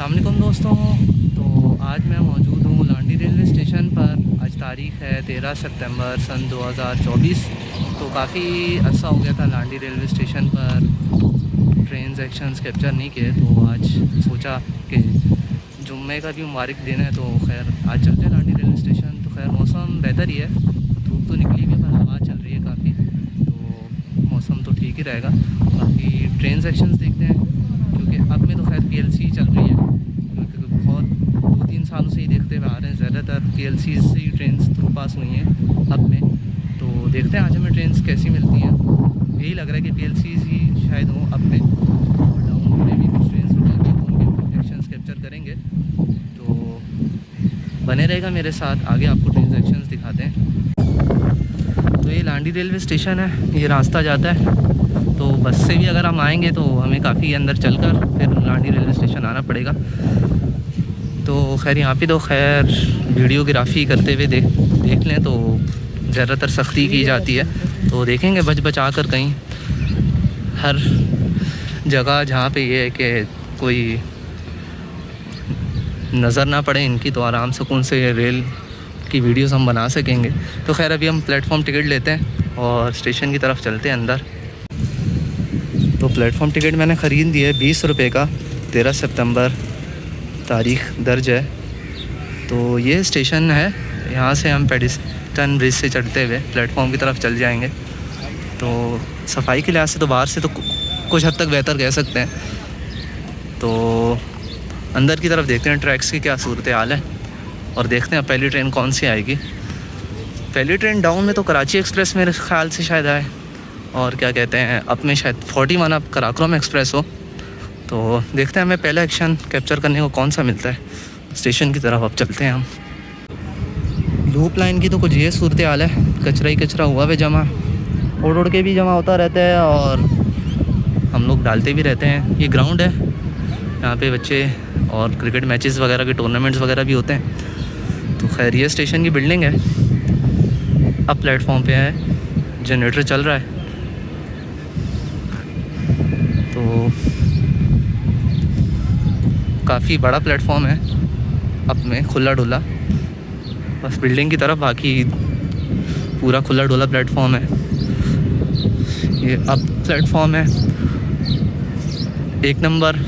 अस्सलाम वालेकुम दोस्तों। तो आज मैं मौजूद हूँ लांडी रेलवे स्टेशन पर। आज तारीख़ है 13 सितंबर सन 2024। तो काफ़ी अर्सा हो गया था लांडी रेलवे स्टेशन पर ट्रेन सेक्शंस कैप्चर नहीं किए। तो आज सोचा कि जुम्मे का भी मुबारक दिन है, तो खैर आज चलते हैं लांडी रेलवे स्टेशन। तो खैर मौसम बेहतर ही है, धूप तो निकली हुई है पर हवा चल रही है काफ़ी, तो मौसम तो ठीक ही रहेगा। बाकी ट्रेन सेक्शंस देखते हैं, क्योंकि अब में तो खैर पीएलसी चल रही है, क्योंकि बहुत 2-3 सालों से ही देखते हुए आ रहे हैं, ज़्यादातर पीएलसी से ही ट्रेन थ्रू पास हुई हैं अब में। तो देखते हैं आज हमें ट्रेन कैसी मिलती हैं। यही लग रहा है कि पीएलसी ही शायद हो अब में, और डाउन में भी कुछ ट्रेन रुकेंगे तो उनके सेक्शंस कैप्चर करेंगे। तो बने रहेगा मेरे साथ, आगे आपको ट्रेन सेक्शंस दिखाते हैं। तो ये लांडी रेलवे स्टेशन है, ये रास्ता जाता है। तो बस से भी अगर हम आएंगे तो हमें काफ़ी अंदर चलकर फिर लांडी रेलवे स्टेशन आना पड़ेगा। तो खैर यहाँ पे तो खैर वीडियोग्राफी करते हुए देख लें तो ज़्यादातर सख्ती की जाती है। तो देखेंगे बचा कर कहीं हर जगह जहाँ पे ये है कि कोई नज़र ना पड़े इनकी, तो आराम सुकून से रेल की वीडियोस हम बना सकेंगे। तो खैर अभी हम प्लेटफॉर्म टिकट लेते हैं और स्टेशन की तरफ चलते हैं अंदर। तो प्लेटफॉर्म टिकट मैंने ख़रीद दिया है 20 रुपये का, 13 सितंबर तारीख़ दर्ज है। तो ये स्टेशन है, यहाँ से हम पेडिस्टन ब्रिज से चढ़ते हुए प्लेटफॉर्म की तरफ चल जाएंगे। तो सफाई के लिहाज से तो बाहर से तो कुछ हद तक बेहतर कह सकते हैं। तो अंदर की तरफ देखते हैं ट्रैक्स की क्या सूरत हाल है, और देखते हैं पहली ट्रेन कौन सी आएगी। पहली ट्रेन डाउन में तो कराची एक्सप्रेस मेरे ख़्याल से शायद आए, और क्या कहते हैं अप में शायद 41 अब कराक्रम एक्सप्रेस हो। तो देखते हैं हमें पहला एक्शन कैप्चर करने को कौन सा मिलता है। स्टेशन की तरफ अब चलते हैं हम। लूप लाइन की तो कुछ ये सूरत हाल है, कचरा ही कचरा हुआ है जमा, उड़ के भी जमा होता रहता है और हम लोग डालते भी रहते हैं। ये ग्राउंड है, यहाँ पे बच्चे और क्रिकेट मैचेस वगैरह के टूर्नामेंट्स वगैरह भी होते हैं। तो खैर ये स्टेशन की बिल्डिंग है। अब प्लेटफॉर्म पे है, जनरेटर चल रहा है। तो काफ़ी बड़ा प्लेटफॉर्म है अब में, खुला डुला, बस बिल्डिंग की तरफ बाकी पूरा खुला डुला प्लेटफॉर्म है। ये अब प्लेटफॉर्म है 1 नंबर,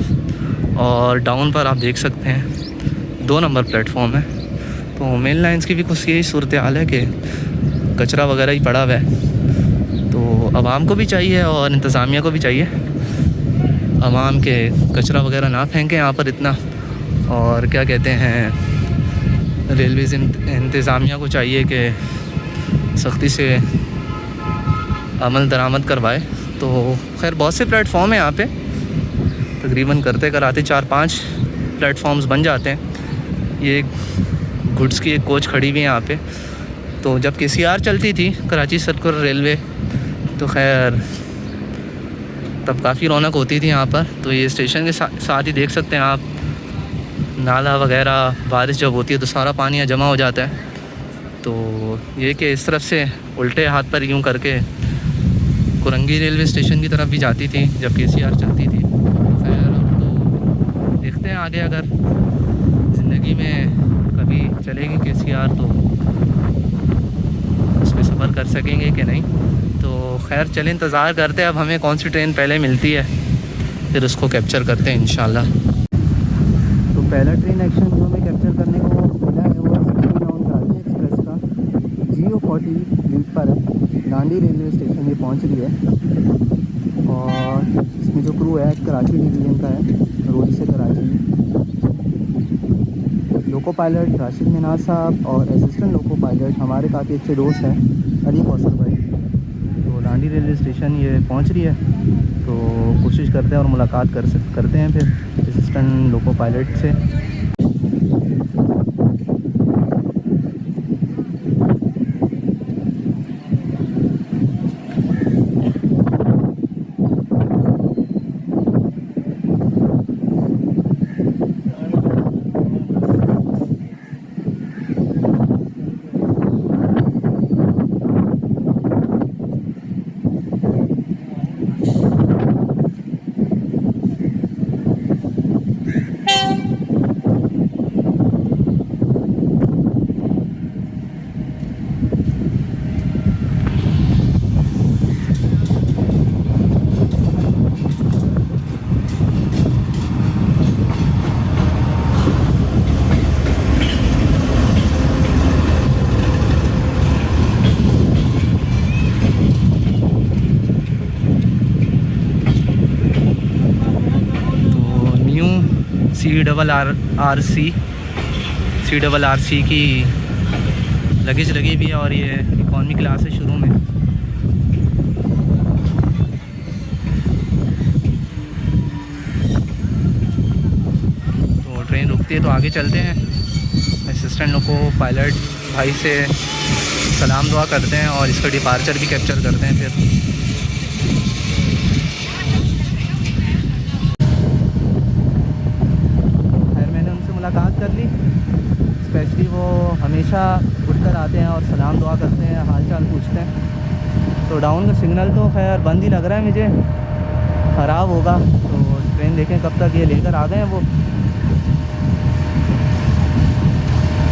और डाउन पर आप देख सकते हैं 2 नंबर प्लेटफॉर्म है। तो मेन लाइंस की भी कुछ यही सूरत हाल है कि कचरा वगैरह ही पड़ा हुआ है। तो आवाम को भी चाहिए और इंतज़ामिया को भी चाहिए आवाम के कचरा वगैरह ना फेंकें यहाँ पर इतना, और क्या कहते हैं रेलवेज़ इंतज़ामिया को चाहिए कि सख्ती से अमल दरामद करवाए। तो खैर बहुत से प्लेटफॉर्म हैं यहाँ पे, तकरीबन करते कराते 4-5 प्लेटफॉर्म्स बन जाते हैं। ये गुड्स की एक कोच खड़ी हुई है यहाँ पे। तो जब KCR चलती थी कराची सर्कुलर रेलवे, तो खैर तब काफ़ी रौनक होती थी यहाँ पर। तो ये स्टेशन के साथ ही देख सकते हैं आप, नाला वगैरह बारिश जब होती है तो सारा पानी यहाँ जमा हो जाता है। तो ये कि इस तरफ से उल्टे हाथ पर यूँ करके कुरंगी रेलवे स्टेशन की तरफ भी जाती थी जब KCR चलती थी। खैर अब तो देखते हैं आगे, अगर ज़िंदगी में कभी चलेगी KCR तो उस पर सफ़र कर सकेंगे कि नहीं। तो खैर चलें, इंतज़ार करते हैं अब हमें कौन सी ट्रेन पहले मिलती है, फिर उसको कैप्चर करते हैं इंशाल्लाह। तो पहला ट्रेन एक्शन जो हमें कैप्चर करने को मिला है वो 69 कराची एक्सप्रेस का GO40 लीड पर है। लांडी रेलवे स्टेशन ये पहुंच रही है, और इसमें जो क्रू है कराची डिवीज़न का है, रोही से कराची। लोको पायलट राशिद मिनाज साहब और असिस्टेंट लोको पायलट हमारे काफ़ी अच्छे दोस्त हैं, अली कौसर भाई। तो लांडी रेलवे स्टेशन ये पहुंच रही है, तो कोशिश करते हैं और मुलाकात करते हैं फिर असिस्टेंट लोको पायलट से। न्यू CRRC की लगेज लगी भी है और ये इकॉनमी क्लास है शुरू में। तो ट्रेन रुकती है तो आगे चलते हैं। असिस्टेंट लोग को पायलट भाई से सलाम दुआ करते हैं और इसका डिपार्चर भी कैप्चर करते हैं। फिर मैंने उनसे मुलाकात कर ली। स्पेशली वो हमेशा उठकर आते हैं और सलाम दुआ करते हैं, हाल चाल पूछते हैं। तो डाउन का सिग्नल तो खैर बंद ही लग रहा है मुझे, ख़राब होगा। तो ट्रेन देखें कब तक ये लेकर आ गए हैं। वो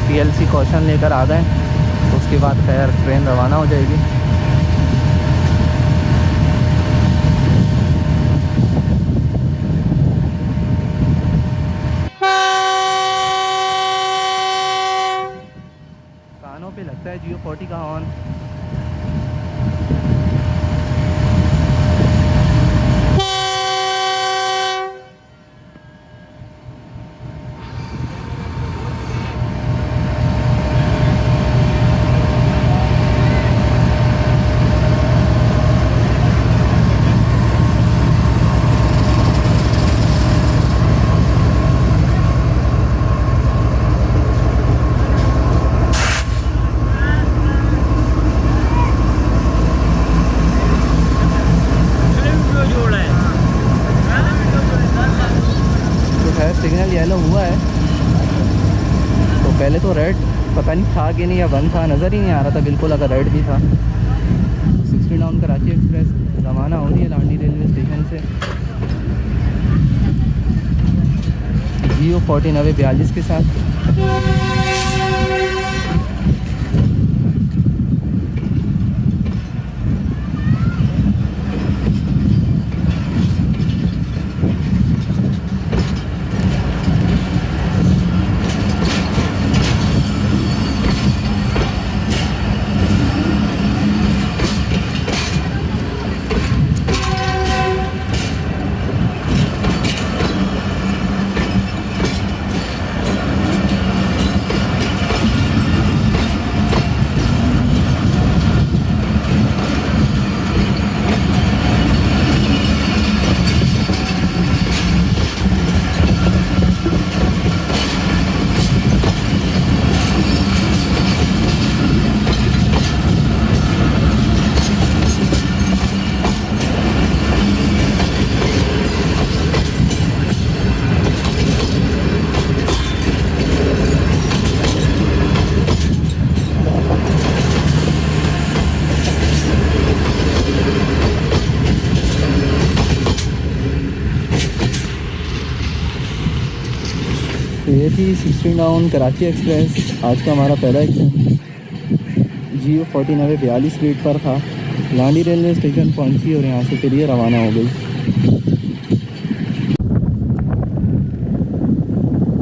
PLC कॉशन लेकर आ गए, तो उसके बाद खैर ट्रेन रवाना हो जाएगी। कानों पे लगता है Jio 40 का हॉर्न। सिग्नल येलो हुआ है, तो पहले तो रेड पता नहीं था कि नहीं या बंद था, नज़र ही नहीं आ रहा था बिल्कुल। अगर रेड भी था 60 डाउन कराची एक्सप्रेस रवाना हो रही है लांडी रेलवे स्टेशन से Jio 4942 के साथ। तो ये थी 16 डाउन कराची एक्सप्रेस। आज का हमारा पहला एग्जाम Jio 4942 स्पीड पर था। लांडी रेलवे स्टेशन पहुंची और यहाँ से फिर ये रवाना हो गई।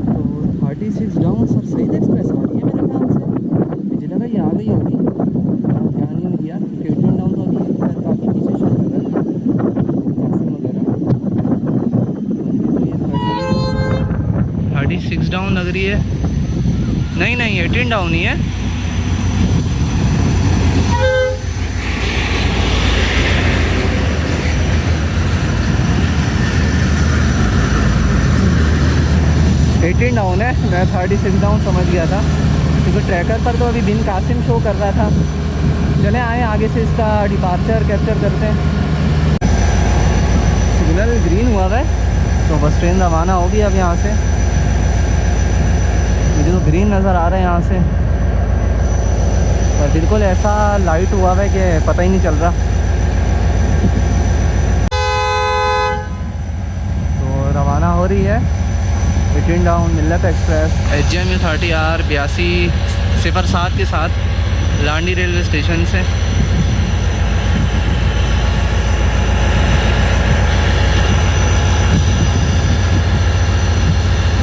तो 36 डाउन सर सही एक्सप्रेस आ रही है मेरे ख्याल से, मुझे लगा ये आ गई होगी, ध्यान नहीं किया। 18 डाउन तो अभी काफ़ी पीछे शो कर रहा है वगैरह। 36 डाउन लग रही है। नहीं 18 डाउन ही है। डाउन है, मैं 36 डाउन समझ गया था क्योंकि ट्रैकर पर तो अभी बिन कासिम शो कर रहा था। चले आए आगे से इसका डिपार्चर कैप्चर करते हैं। सिग्नल ग्रीन हुआ है तो बस ट्रेन रवाना होगी अब यहाँ से। मुझे तो ग्रीन नज़र आ रहा है यहाँ से, और बिल्कुल ऐसा लाइट हुआ है कि पता ही नहीं चल रहा। तो रवाना हो रही है 18 डाउन मिल्लत एक्सप्रेस HMU 30R 8207 के साथ लांडी रेलवे स्टेशन से।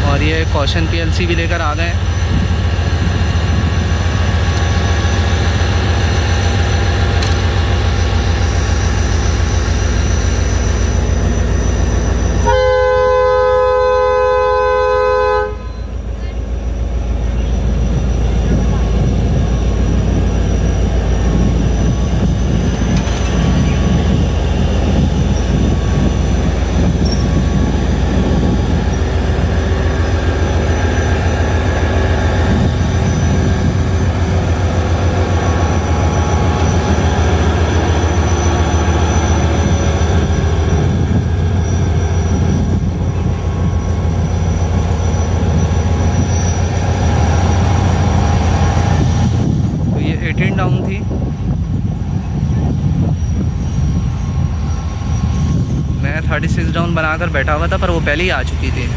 और ये कॉशन PLC भी लेकर आ गए। 36 डाउन बनाकर बैठा हुआ था, पर वो पहले ही आ चुकी थी।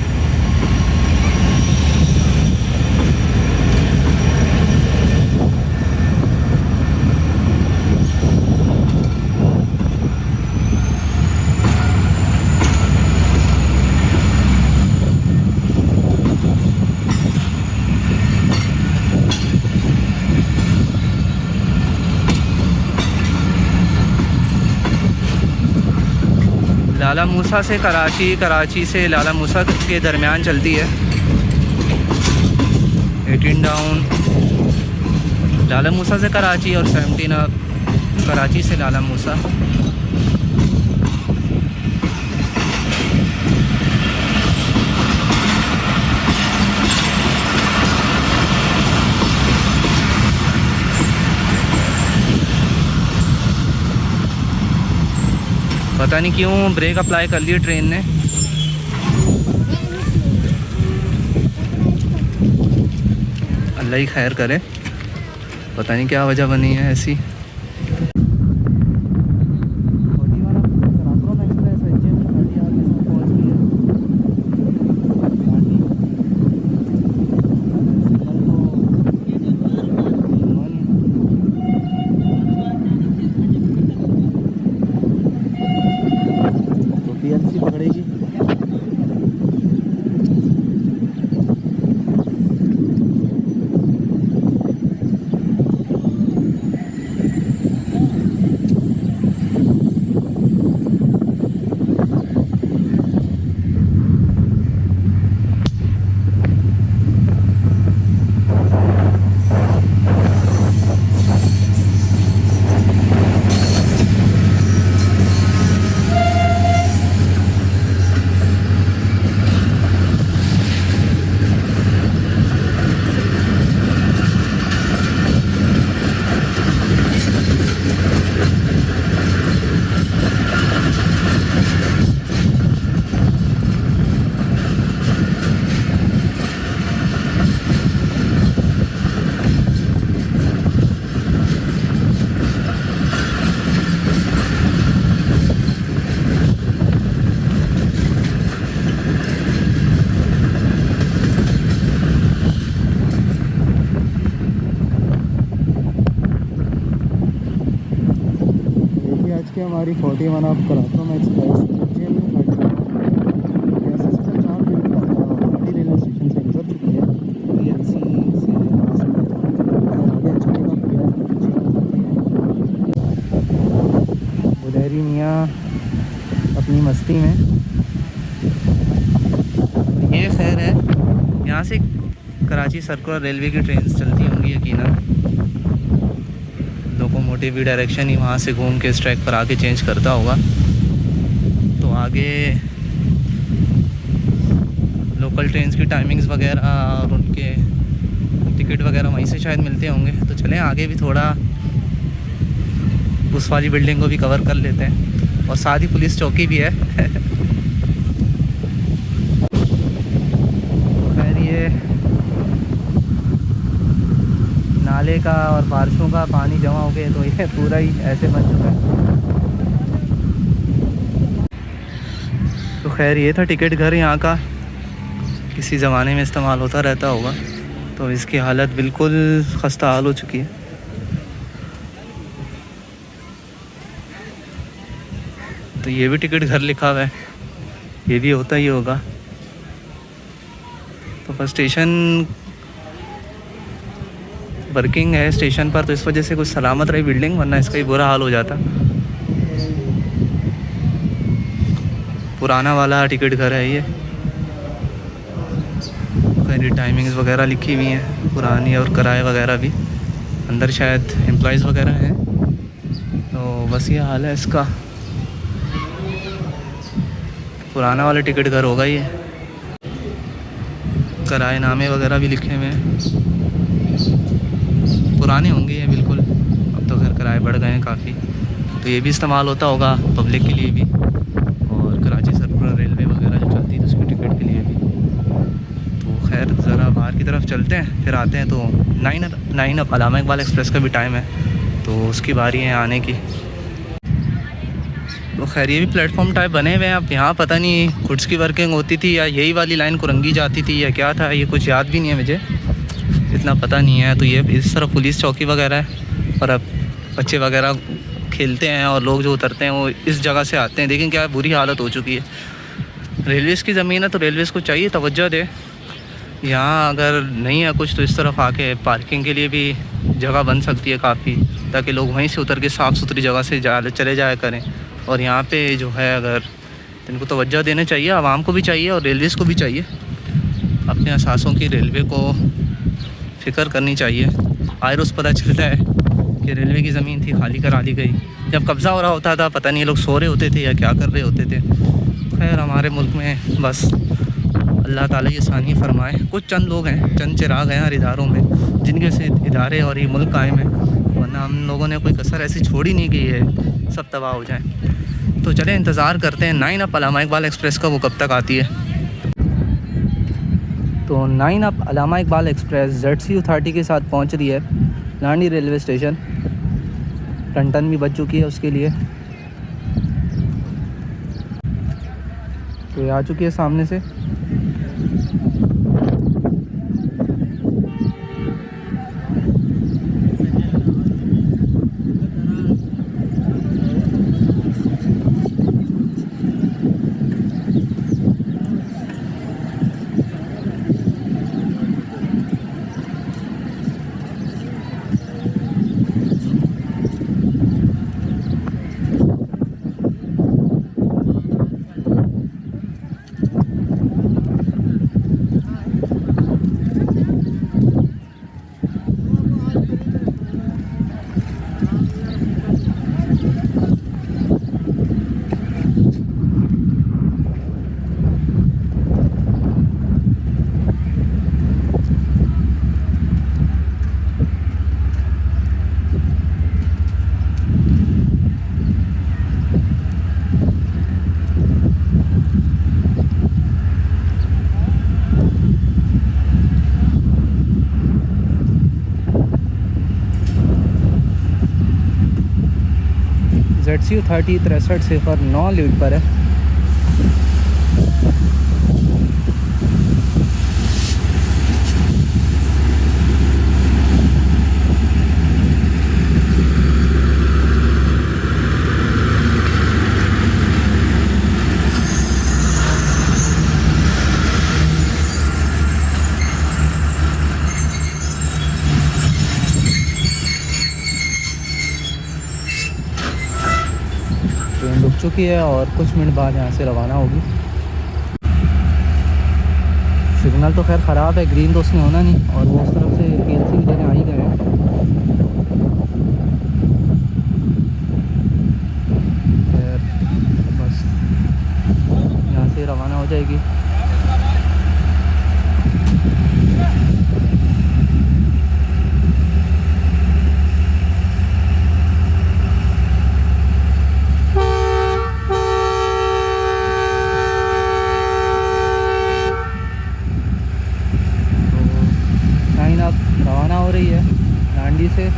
लाला मूसा से कराची, कराची से लाला मूसा के दरमियान चलती है। 18 डाउन लाला मूसा से कराची और 17 अप कराची से लाला मूसा। पता नहीं क्यों ब्रेक अप्लाई कर लिए ट्रेन ने। अल्लाह ही खैर करे, पता नहीं क्या वजह बनी है ऐसी। पकड़ेगी। हमारी 41 ऑफ कराक्रम एक्सप्रेस उज्जैन में 4 रेलवे स्टेशन से गुजर चुकी है। PNC से आगे चलेगा बुधैरी मियाँ अपनी मस्ती में। ये खैर है, यहाँ से कराची सर्कुलर रेलवे की ट्रेन चलती होंगी यकीनन। लोकोमोटिव भी डायरेक्शन ही वहाँ से घूम के इस ट्रैक पर आके चेंज करता होगा। तो आगे लोकल ट्रेन्स की टाइमिंग्स वगैरह और उनके टिकट वगैरह वहीं से शायद मिलते होंगे। तो चलें आगे भी थोड़ा उस वाली बिल्डिंग को भी कवर कर लेते हैं, और साथ ही पुलिस चौकी भी है। खैर ये नाले का और बारिशों का पानी जमा हो गए तो ये पूरा ही ऐसे बन चुका है। तो खैर ये था टिकट घर यहाँ का, किसी ज़माने में इस्तेमाल होता रहता होगा। तो इसकी हालत बिल्कुल खस्ता हाल हो चुकी है। तो ये भी टिकट घर लिखा हुआ है, ये भी होता ही होगा। तो बस स्टेशन वर्किंग है स्टेशन पर, तो इस वजह से कुछ सलामत रही बिल्डिंग, वरना इसका ही बुरा हाल हो जाता। पुराना वाला टिकट घर है ये। खैर टाइमिंग्स वगैरह लिखी हुई हैं पुरानी, और किराए वगैरह भी। अंदर शायद एम्प्लॉइज़ वगैरह हैं। तो बस ये हाल है इसका। पुराना वाला टिकट घर होगा ये। किराए नामे वगैरह भी लिखे हुए हैं, पुराने होंगे ये बिल्कुल। अब तो खैर किराए बढ़ गए हैं काफ़ी। तो ये भी इस्तेमाल होता होगा पब्लिक के लिए भी, और कराची सर्कुलर रेलवे वगैरह जो चलती है उसकी टिकट के लिए भी। तो खैर ज़रा बाहर की तरफ चलते हैं, फिर आते हैं। तो 9 अब अलामा इकबाल एक्सप्रेस का भी टाइम है, तो उसकी बारी है आने की। तो खैर ये भी प्लेटफॉर्म टाइप बने हुए हैं। अब यहाँ पता नहीं गुड्स की वर्किंग होती थी या यही वाली लाइन कुरंगी जाती थी या क्या था, ये कुछ याद भी नहीं है मुझे, इतना पता नहीं है। तो ये इस तरफ पुलिस चौकी वगैरह है और अब बच्चे वगैरह खेलते हैं और लोग जो उतरते हैं वो इस जगह से आते हैं। लेकिन क्या बुरी हालत हो चुकी है। रेलवेज़ की ज़मीन है तो रेलवेज़ को चाहिए तवज्जो दे। यहाँ अगर नहीं है कुछ तो इस तरफ आके पार्किंग के लिए भी जगह बन सकती है काफ़ी, ताकि लोग वहीं से उतर के साफ़ सुथरी जगह से चले जाया करें। और यहाँ पे जो है अगर इनको तवज्जो देना चाहिए, आवाम को भी चाहिए और रेलवेज़ को भी चाहिए, अपने असासों की रेलवे को फ़िक्र करनी चाहिए। आए रोज़ पता चलता है कि रेलवे की ज़मीन थी खाली करा दी गई। जब कब्ज़ा हो रहा होता था पता नहीं लोग सो रहे होते थे या क्या कर रहे होते थे। खैर हमारे मुल्क में बस अल्लाह ताला ये आसानी फरमाए। कुछ चंद लोग हैं, चंद चिराग हैं हर इदारों में, जिनके से इदारे और ये मुल्क कायम है, वरना हम लोगों ने कोई कसर ऐसी छोड़ी नहीं कि ये सब तबाह हो जाए। तो चलें इंतज़ार करते हैं 9 अप अल्लामा इकबाल एक्सप्रेस का, वो कब तक आती है। तो 9 अप अल्लामा इकबाल एक्सप्रेस ZCU30 के साथ पहुंच रही है लांडी रेलवे स्टेशन। टन भी बच चुकी है उसके लिए। तो ये आ चुकी है सामने से। ZCU30 63 सिफर 9 लीड पर है। ट्रेन रुक चुकी है और कुछ मिनट बाद यहाँ से रवाना होगी। सिग्नल तो खैर ख़राब है, ग्रीन तो उसने होना नहीं, और वो उस तरफ से PLC भी देने आ ही गए हैं। खैर बस यहाँ से रवाना हो जाएगी। रवाना हो रही है लांडी से।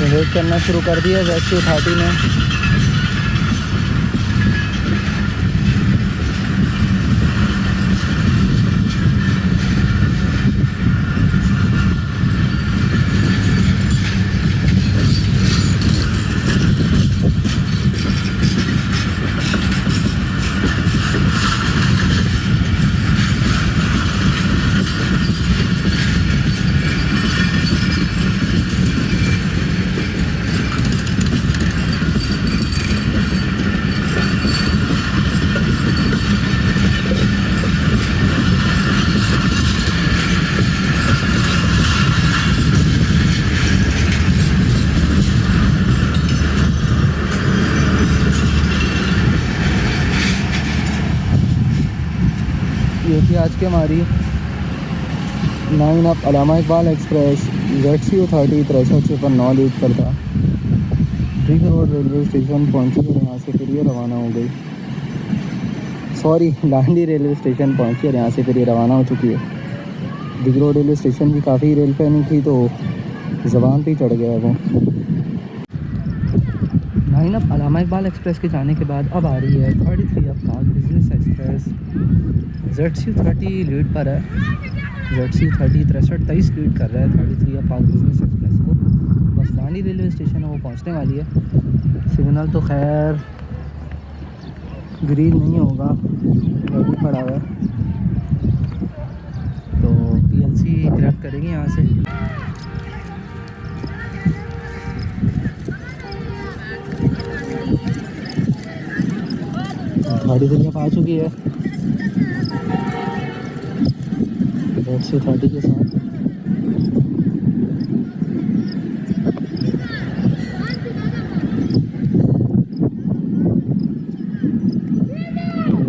वेट करना शुरू कर दिया ZC30 ने। ये थी आज की हमारी 9 अप अल्लामा इकबाल एक्सप्रेस ZCU30 6309 लीड पर था। रिंग रोड रेलवे स्टेशन पहुंची और यहाँ से फिर ये रवाना हो गई। सॉरी, लांडी रेलवे स्टेशन पहुंची और यहाँ से फिर ये रवाना हो चुकी है। रिंग रोड रेलवे स्टेशन भी काफ़ी रेल पे नहीं थी तो ज़बान पे ही चढ़ गया वो। 9 अप अल्लामा इकबाल एक्सप्रेस के जाने के बाद अब आ रही है 33 अप पाक बिजनेस एक्सप्रेस। ZCU30 लीड पर है। ZCU30 6323 लीड कर रहा है 33 अप पाक बिजनेस एक्सप्रेस को। बस लांडी रेलवे स्टेशन है वो पहुंचने वाली है। सिग्नल तो खैर ग्रीन नहीं होगा, रेडी पड़ा हुआ है, तो PLC ग्रैब करेंगे यहाँ से। गाड़ी दुनिया आ चुकी है ZCU30 के साथ।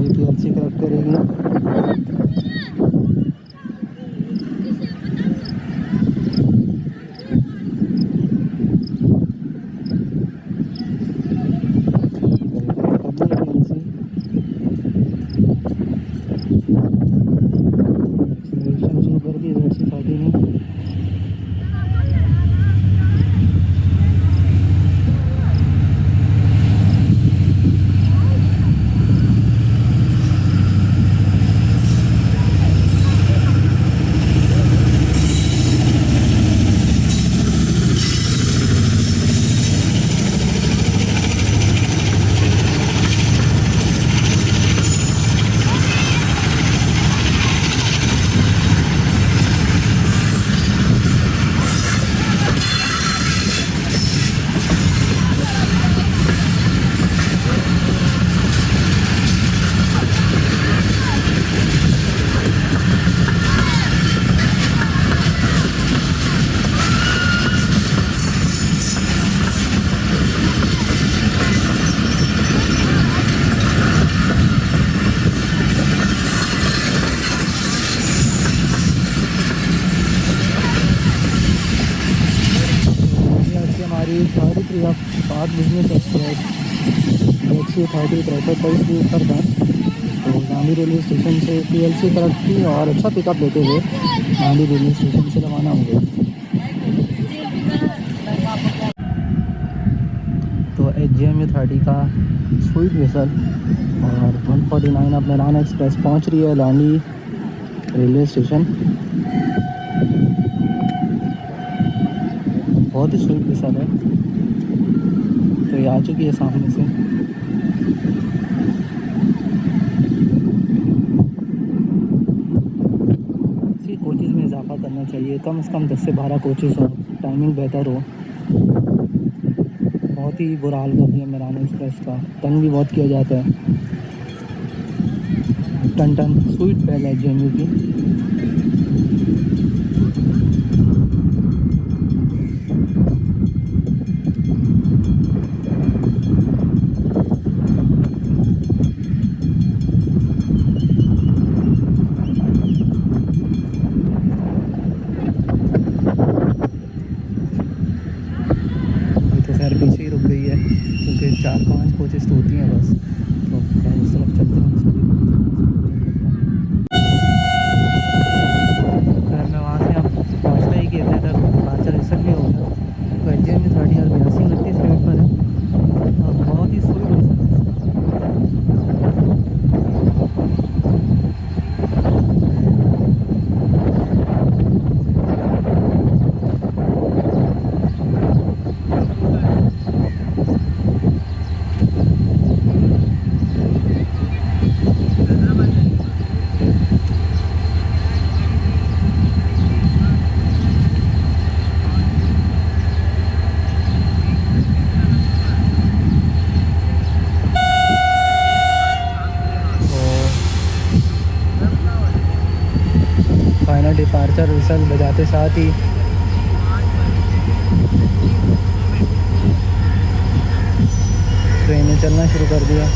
ये PLC क्रैक करेगी। पाक बिजनेस एक्सप्रेस ZCU30 6323 लीड पर था। तो गांधी रेलवे स्टेशन से PLC तरफ थी और अच्छा पिकअप लेते हुए गांधी रेलवे स्टेशन से रवाना हो गई। तो HJMU30 का स्वीट विसल और 149 अब मेरान एक्सप्रेस पहुंच रही है लांडी रेलवे स्टेशन। बहुत ही स्वीट विसल है। तो ये आ चुकी है सामने से। इसी कोचेज़ में इजाफा करना चाहिए, कम से कम 10 से 12 कोचेज़ हो, टाइमिंग बेहतर हो। बहुत ही बुरा हाल कर दिया मेरान एक्सप्रेस का, तंग भी बहुत किया जाता है। टन स्वीट पहले है JMU की। पीछे ही रुक गई है क्योंकि 4-5 कोचेस तो होती हैं बस। तो उस तरफ चलते हैं। फाइनल डिपार्चर विसल बजाते साथ ही ट्रेन ने चलना शुरू कर दिया।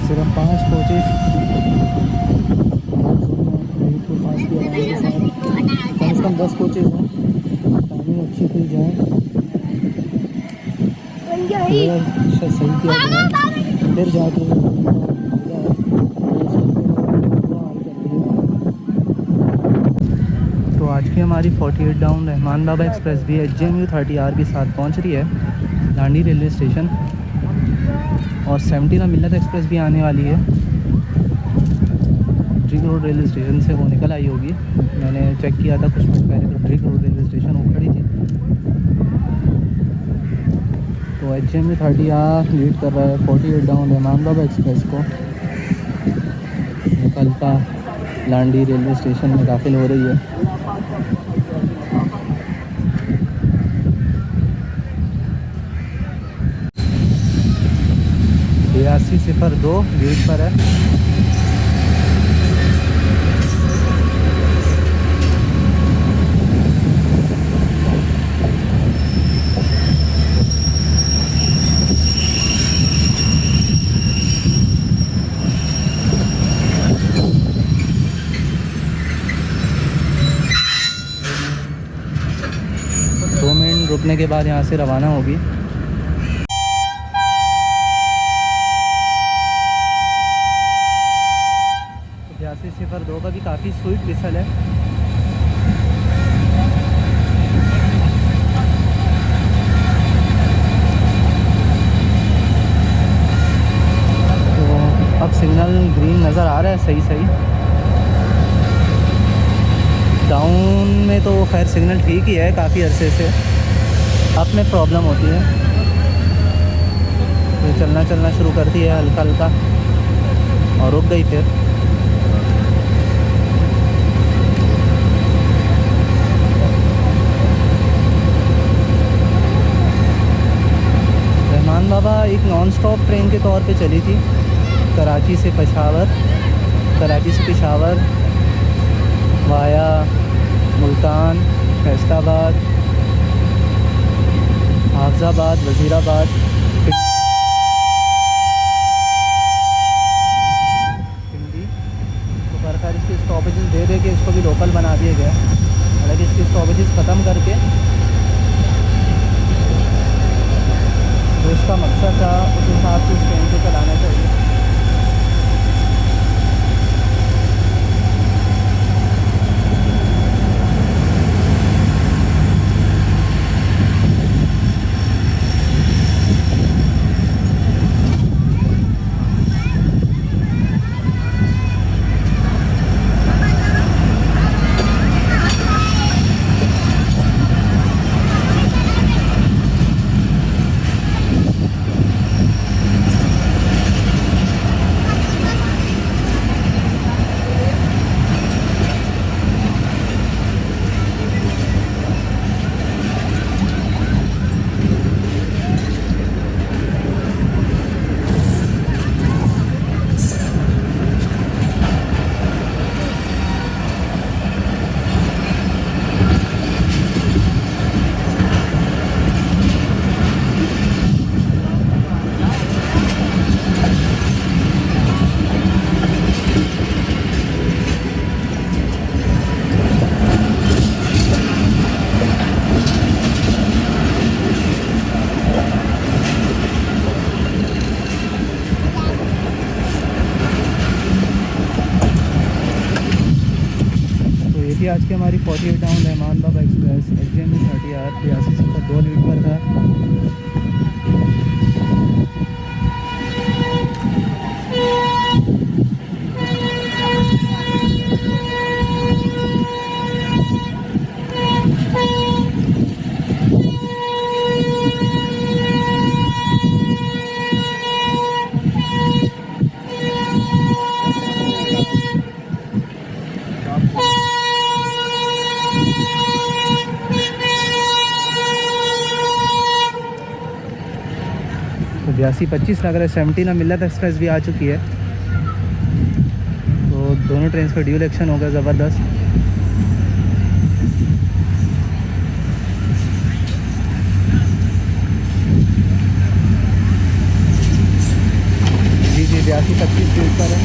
सिर्फ 5 कोचेस को पास किया के साथ, कम से कम 10 कोचेस हैं। टाइमिंग अच्छी की जाए, सही किया जाए, फिर जाके तो आज की हमारी 48 डाउन रहमान बाबा एक्सप्रेस भी HJMU 30R के साथ पहुंच रही है लांडी रेलवे स्टेशन, और 17 मिलत एक्सप्रेस भी आने वाली है। ड्रिग रोड रेलवे स्टेशन से वो निकल आई होगी, मैंने चेक किया था कुछ मिनट पहले, तो ड्रिग रोड रेलवे स्टेशन वो खड़ी थी। तो HJMU 30R लीड कर रहा है 48 डाउन रहमान बाबा एक्सप्रेस को, निकल का लांडी रेलवे स्टेशन में दाखिल हो रही है। बयासी 02 गेट पर है। दो मिनट रुकने के बाद यहाँ से रवाना होगी। तो 8202 का भी काफ़ी स्वीट विसल है। तो अब सिग्नल ग्रीन नज़र आ रहा है सही सही। डाउन में तो खैर सिग्नल ठीक ही है काफ़ी अरसे से, अप में प्रॉब्लम होती है। तो चलना शुरू करती है हल्का हल्का और रुक गई फिर। रहमान बाबा एक नॉन स्टॉप ट्रेन के तौर पे चली थी, कराची से पेशावर वाया मुल्तान, फैसलाबाद, हाफजाबाद, वज़ीराबाद, पिंडी। तो सरकार इसकी स्टॉपेजेस दे के इसको भी लोकल बना दिए गए। हालांकि इसकी स्टॉपेजेस ख़त्म करके जो इसका मकसद था उस हिसाब से इस ट्रेन को चलाना चाहिए। थी आज की हमारी 48 down Rahman Baba express HDMB 30R 82 lead पर था। तो 82-25 लग रहा है। 17 मिलत एक्सप्रेस भी आ चुकी है। तो दोनों ट्रेन का ड्यूल एक्शन होगा ज़बरदस्त। जी 82-25 के ऊपर है।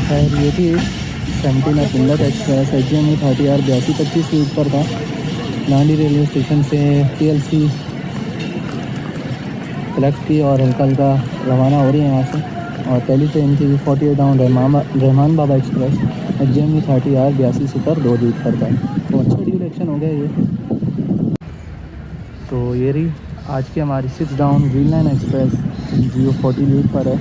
खैर ये थी 17 मिलत एक्सप्रेस HDMB 30R 82-25 स्पीड पर था। लांडी रेलवे स्टेशन से PLC कलेक्ट की और हल्का हल्का रवाना हो रही है यहाँ से। और पहली ट्रेन थी 48 down Rahman Baba express HDMB 30R 82 super 2 lead पर था। तो अच्छा ड्यूरेक्शन हो गया ये। तो ये रही आज की हमारी 6 down green line express Geo 40 lead पर है।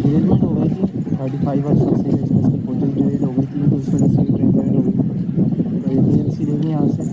डिलीवरमेंट हो गई थी 35 और 6 एक्सप्रेस की 40 डिलीवरी हो गई थी। तो इस वजह से ट्रेन लेट हो गई। तो ये PLC लेनी यहाँ से।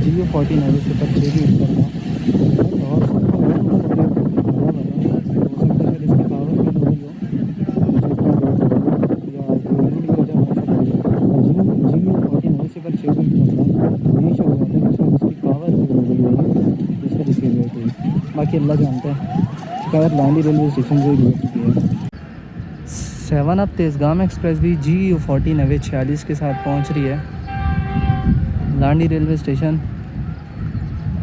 Geo 40 नवे सुपर 6 की ऊपर था। और इसकी पावर कम हो गई हो या यूनिट की वजह हो सकती है। Geo 40 नवे सुपर 6 की ऊपर था। यही शो होता है कि इसकी पावर हो गई होगी इस वजह से लेट हुई। बाकी अल्लाह जानता है। खैर लांडी रेलवे स्टेशन से लेट चुकी है। 7 अप तेज़गाम एक्सप्रेस भी Geo 40 नवे 46 के साथ पहुंच रही है लांडी रेलवे स्टेशन।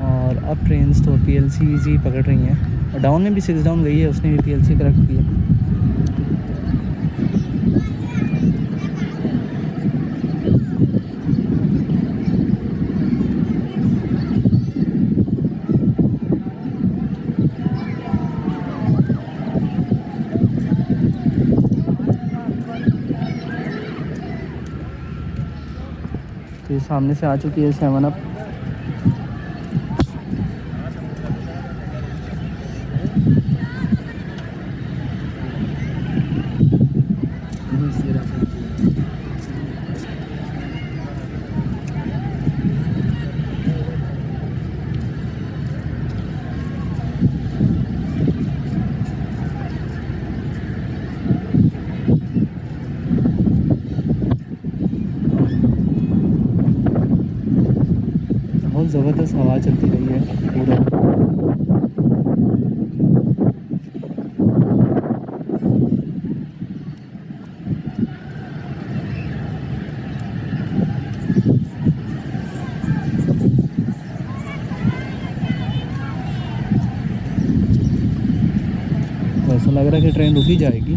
और अब ट्रेन्स तो PLC ही पकड़ रही हैं। और डाउन में भी 6 डाउन गई है, उसने भी PLC करेक्ट की है। तो ये सामने से आ चुकी है 7 अप। बहुत ज़बरदस्त हवा चलती रही है पूरा। तो ऐसा लग रहा है कि ट्रेन रुक ही जाएगी।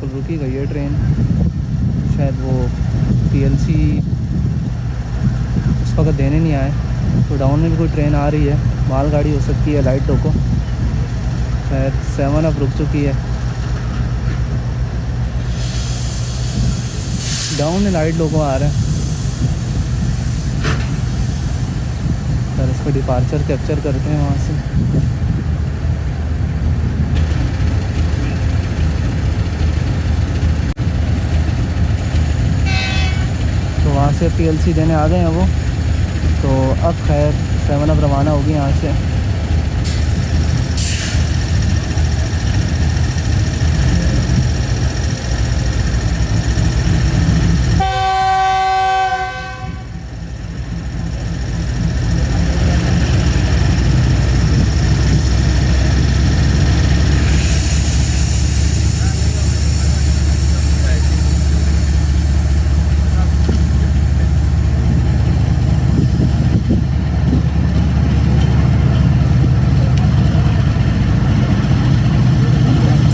रुकी गई है ट्रेन, शायद वो पीएलसी उस वक्त देने नहीं आए। तो डाउन में भी कोई ट्रेन आ रही है, मालगाड़ी हो सकती है, लाइट लोको शायद 7 अब रुक चुकी है। डाउन में लाइट लोको आ रहा है। सर इसका डिपार्चर कैप्चर करते हैं वहाँ से। वहाँ से पीएलसी देने आ गए हैं वो। तो अब खैर 7 अब रवाना होगी यहाँ से।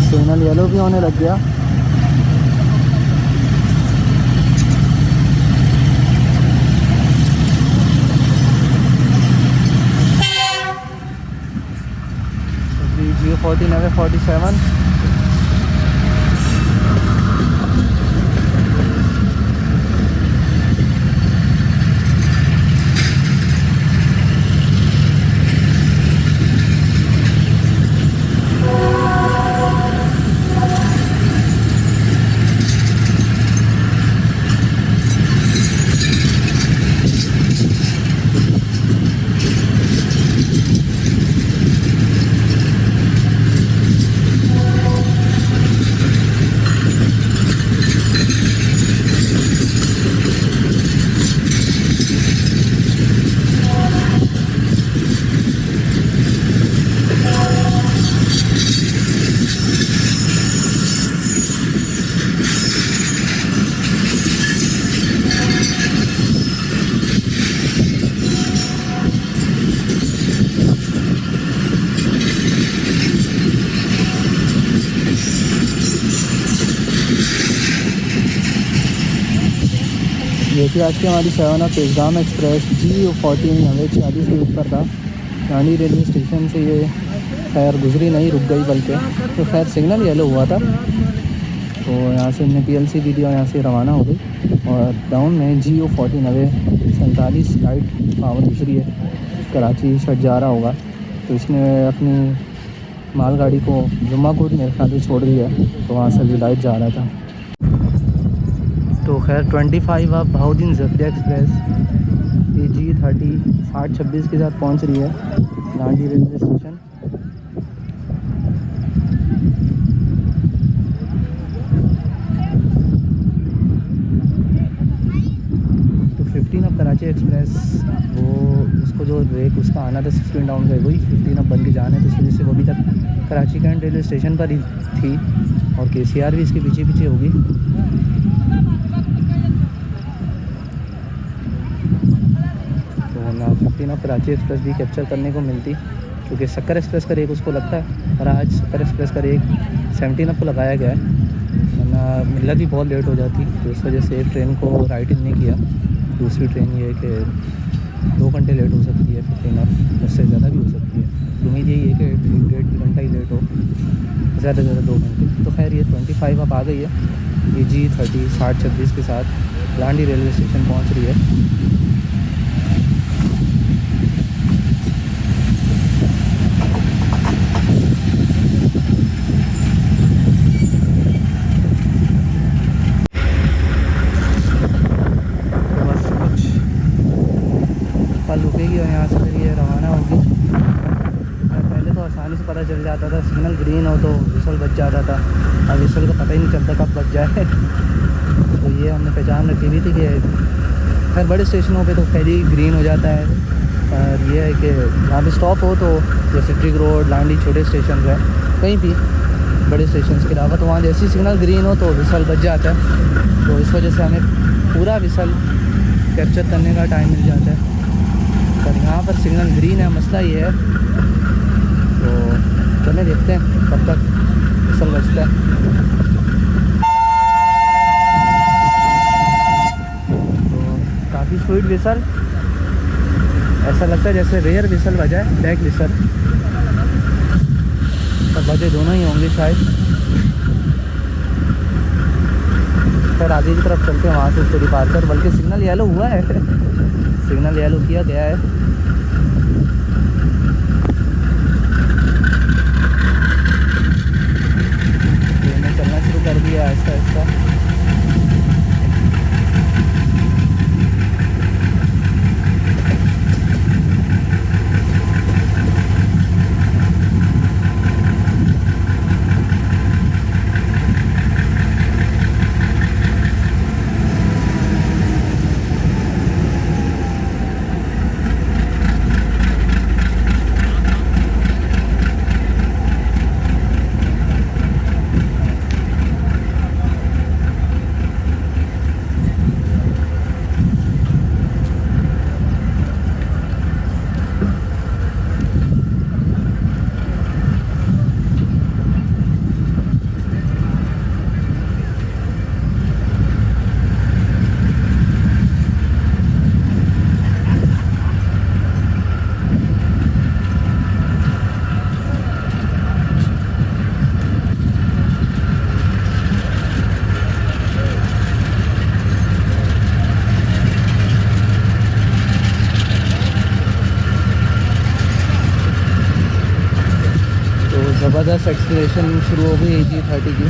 सिग्नल येलो भी होने लग गया। G14 47 ये थी आज की हमारी 7 अब तेज़गाम एक्सप्रेस G14 40 के ऊपर था। रानी रेलवे स्टेशन से ये खैर गुजरी नहीं, रुक गई बल्कि। तो खैर सिग्नल येलो हुआ था, तो यहाँ से हमने पीएलसी दी और यहाँ से रवाना हो गई। और डाउन में G14 47 लाइट पावर गुजरी है, कराची शट जा रहा होगा। तो इसने अपनी मालगाड़ी को जुम्माकोट मेरे ख्याल से छोड़ दिया, तो वहाँ से भी लाइट जा रहा था। तो खैर 25 अब बहाउद्दीन ज़फ़री एक्सप्रेस ये G30 6026 के साथ पहुंच रही है लांडी रेलवे स्टेशन। तो 15 अब कराची एक्सप्रेस वो उसको जो रेक उसका आना था 16 डाउन का, वही 15 अब बन के जाना है। तो इस वजह से वो अभी तक कराची कैंट रेलवे स्टेशन पर ही थी और KCR भी इसके पीछे पीछे होगी। तो 15 अब कराची एक्सप्रेस भी कैप्चर करने को मिलती, क्योंकि सक्कर एक्सप्रेस का रेक उसको लगता है, और आज सक्कर एक्सप्रेस का रेक 17 अब को लगाया गया है, वरना मिलत भी बहुत लेट हो जाती। तो इस वजह से एक ट्रेन को राइट इन नहीं किया। दूसरी ट्रेन ये है कि 2 घंटे लेट हो सकती है, 15 अब उससे ज़्यादा भी हो सकती है। तो उम्मीद यही है कि 1.5 घंटा ही लेट हो, ज़्यादा से ज़्यादा 2 घंटे। तो खैर ये 25 अब आ गई है, ये G30 6026 के साथ लांडी रेलवे स्टेशन पहुंच रही है। और यहाँ से फिर ये रवाना होगी। पहले तो आसानी से पता चल जाता था, सिग्नल ग्रीन हो तो विसल बच जाता था, अब विसल का पता ही नहीं चलता कब बच जाए। तो ये हमने पहचान रखी हुई थी कि खैर बड़े स्टेशनों पे तो पहले ही ग्रीन हो जाता है। और ये है कि जहाँ पे स्टॉप हो तो जैसे ट्रिग रोड, लांडी, छोटे स्टेशन है, कहीं भी बड़े स्टेशन के अलावा, तो वहाँ जैसे ही सिग्नल ग्रीन हो तो विसल बच जाता है। तो इस वजह से हमें पूरा विसल कैप्चर करने का टाइम मिल जाता है। पर यहाँ पर सिग्नल ग्रीन है, मसला ये है। तो चलें देखते हैं कब तक विसल बचता है। तो काफ़ी स्पीड विसल, ऐसा लगता है जैसे रेयर विसल बजा है, बैक विसल। तब बजे दोनों ही होंगे शायद। फिर आगे की तरफ चलते हैं, वहाँ से उसको डिपार्चर, बल्कि सिग्नल येलो हुआ है। सिग्नल येलो किया गया है। ट्रेन चलना शुरू कर दिया आहिस्ता आहिस्ता। ज़बरदस्त एक्सीलरेशन शुरू हो गई AG30 की।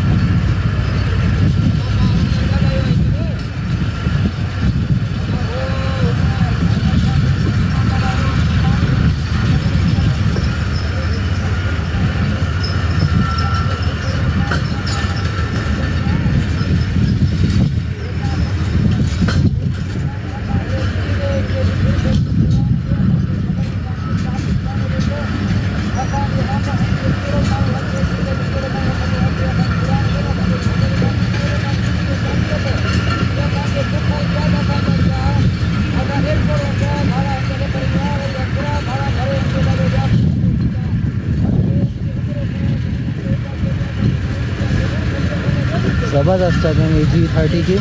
ज़बरदस्त टाइमिंग AG30 की।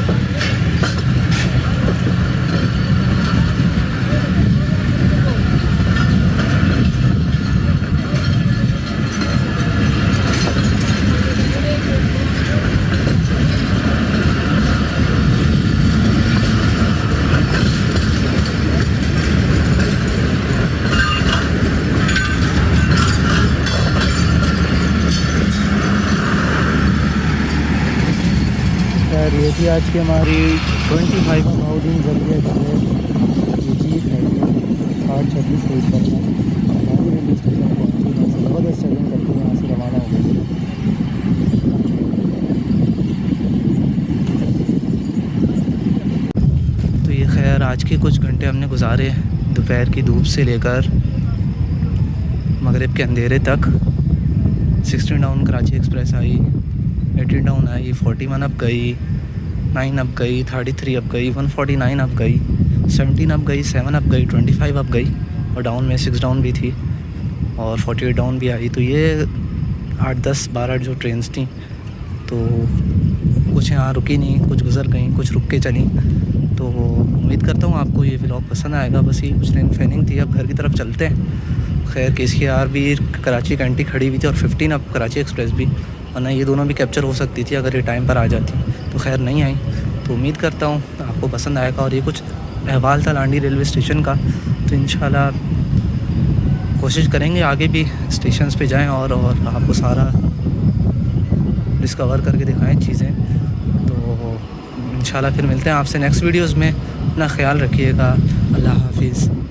ये थी आज की हमारी 25 अबाउटिंग जरिए एक्सप्रेस AG30 8:26 रेट पर लांडी रेलवे स्टेशन पहुँची। यहाँ से ज़बरदस्त सेटिंग करके यहाँ से रवाना हो गई। तो ये खैर आज के कुछ घंटे हमने गुजारे दोपहर की धूप से लेकर मगरिब के अंधेरे तक। 16 down Karachi express I, 18 down I, 41 up गई, 9 अप गई, 33 अप गई, 149 अप गई, 17 अप गई, 7 अप गई, 25 अप गई, और डाउन में 6 डाउन भी थी और 48 डाउन भी आई। तो ये 8, 10, 12 जो ट्रेन्स थी, तो कुछ यहाँ रुकी नहीं, कुछ गुजर गई, कुछ रुक के चली। तो उम्मीद करता हूँ आपको ये व्लॉग पसंद आएगा। बस ये कुछ दिन फैनिंग थी, अब घर की तरफ चलते हैं। खैर KCR भी कराची घंटी खड़ी हुई थी और 15 अप कराची एक्सप्रेस भी, वरना ये दोनों भी कैप्चर हो सकती थी अगर ये टाइम पर आ जाती, तो खैर नहीं आई। तो उम्मीद करता हूँ आपको पसंद आएगा। और ये कुछ अहवाल था लांडी रेलवे स्टेशन का, तो इंशाल्लाह कोशिश करेंगे आगे भी स्टेशंस पे जाएं और आपको सारा डिस्कवर करके दिखाएं चीज़ें। तो इंशाल्लाह फिर मिलते हैं आपसे नेक्स्ट वीडियोज़ में। अपना ख्याल रखिएगा। अल्लाह हाफिज़।